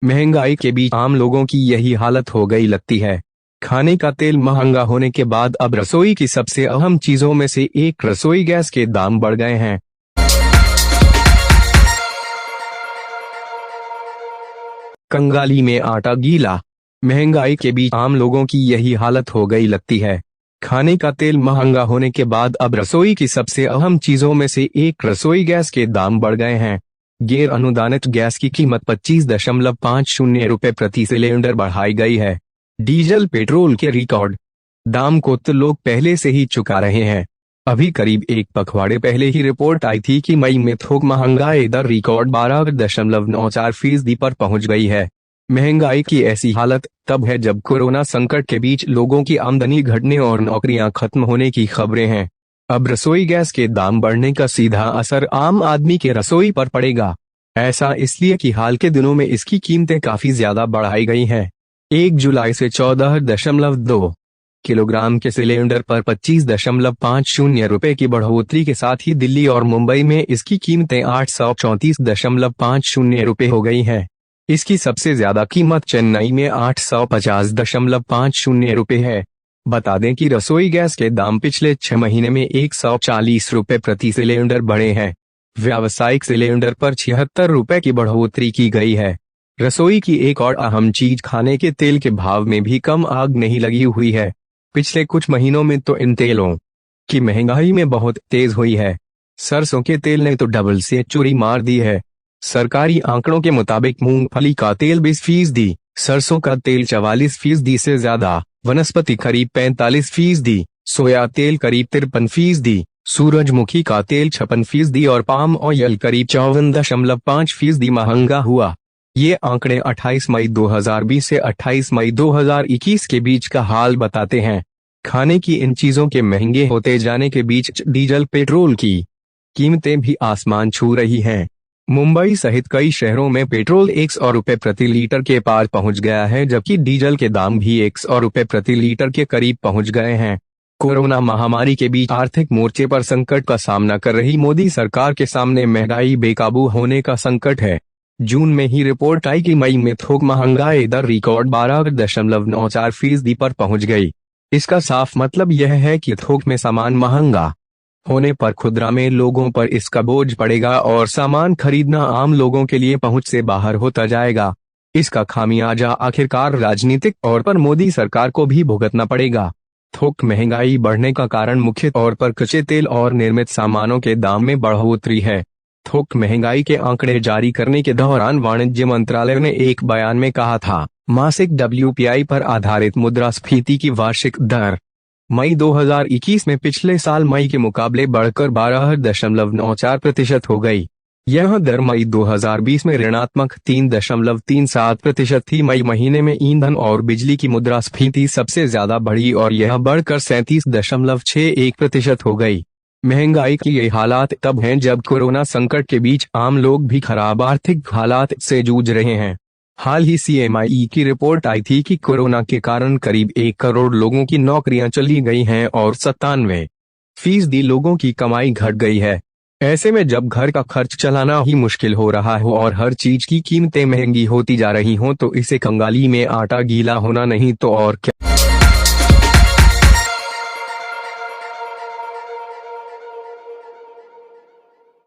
महंगाई के बीच आम लोगों की यही हालत हो गई लगती है। खाने का तेल महंगा होने के बाद अब रसोई की सबसे अहम चीजों में से एक रसोई गैस के दाम बढ़ गए हैं। कंगाली में आटा गीला। महंगाई के बीच आम लोगों की यही हालत हो गई लगती है। खाने का तेल महंगा होने के बाद अब रसोई की सबसे अहम चीजों में से एक रसोई गैस के दाम बढ़ गए हैं। गैर अनुदानित गैस की कीमत 25.50 रुपए प्रति सिलेंडर बढ़ाई गई है। डीजल पेट्रोल के रिकॉर्ड दाम को तो लोग पहले से ही चुका रहे हैं। अभी करीब एक पखवाड़े पहले ही रिपोर्ट आई थी कि मई में थोक महंगाई दर रिकॉर्ड 12.94% पर पहुंच गई है। महंगाई की ऐसी हालत तब है जब कोरोना संकट के बीच लोगों की आमदनी घटने और नौकरियां खत्म होने की खबरें हैं। अब रसोई गैस के दाम बढ़ने का सीधा असर आम आदमी के रसोई पर पड़ेगा। ऐसा इसलिए कि हाल के दिनों में इसकी कीमतें काफी ज्यादा बढ़ाई गई हैं। 1 जुलाई से 14.2 किलोग्राम के सिलेंडर पर 25.50 रुपए की बढ़ोतरी के साथ ही दिल्ली और मुंबई में इसकी कीमतें 834.50 रुपए हो गई हैं। इसकी सबसे ज्यादा कीमत चेन्नई में 850.50 रुपए है। बता दें कि रसोई गैस के दाम पिछले 6 महीने में 140 रुपए प्रति सिलेंडर बढ़े हैं। व्यावसायिक सिलेंडर पर 76 रुपए की बढ़ोतरी की गई है। रसोई की एक और अहम चीज खाने के तेल के भाव में भी कम आग नहीं लगी हुई है। पिछले कुछ महीनों में तो इन तेलों की महंगाई में बहुत तेज हुई है। सरसों के तेल ने तो डबल से चूरी मार दी है। सरकारी आंकड़ों के मुताबिक मूंगफली का तेल 20%, सरसों का तेल 44% से ज्यादा, वनस्पति करीब 45%, सोया तेल करीब 53%, सूरजमुखी का तेल 56% और पाम ऑयल करीब 54.5% महंगा हुआ। ये आंकड़े 28 मई 2020 से 28 मई 2021 के बीच का हाल बताते हैं। खाने की इन चीजों के महंगे होते जाने के बीच डीजल पेट्रोल की कीमतें भी आसमान छू रही हैं। मुंबई सहित कई शहरों में पेट्रोल 100 रुपए प्रति लीटर के पार पहुंच गया है, जबकि डीजल के दाम भी 100 रुपए प्रति लीटर के करीब पहुंच गए हैं। कोरोना महामारी के बीच आर्थिक मोर्चे पर संकट का सामना कर रही मोदी सरकार के सामने महंगाई बेकाबू होने का संकट है। जून में ही रिपोर्ट आई कि मई में थोक महंगाई दर रिकॉर्ड 12.94% पर पहुंच गई। इसका साफ मतलब यह है कि थोक में सामान महंगा होने पर खुदरा में लोगों पर इसका बोझ पड़ेगा और सामान खरीदना आम लोगों के लिए पहुंच से बाहर होता जाएगा। इसका खामियाजा आखिरकार राजनीतिक तौर पर मोदी सरकार को भी भुगतना पड़ेगा। थोक महंगाई बढ़ने का कारण मुख्य तौर पर कच्चे तेल और निर्मित सामानों के दाम में बढ़ोतरी है। थोक महंगाई के आंकड़े जारी करने के दौरान वाणिज्य मंत्रालय ने एक बयान में कहा था, मासिक WPI पर आधारित मुद्रास्फीति की वार्षिक दर मई 2021 में पिछले साल मई के मुकाबले बढ़कर 12.94% हो गई। यह दर मई 2020 में ऋणात्मक 3.37% थी। मई महीने में ईंधन और बिजली की मुद्रास्फीति सबसे ज्यादा बढ़ी और यह बढ़कर 37.61% हो गई। महंगाई की ये हालात तब हैं जब कोरोना संकट के बीच आम लोग भी खराब आर्थिक हालात से जूझ रहे हैं। हाल ही CMI की रिपोर्ट आई थी कि कोरोना के कारण करीब 1 करोड़ लोगों की नौकरियां चली गई हैं और 97% लोगों की कमाई घट गई है। ऐसे में जब घर का खर्च चलाना ही मुश्किल हो रहा हो और हर चीज की कीमतें महंगी होती जा रही हों तो इसे कंगाली में आटा गीला होना नहीं तो और क्या।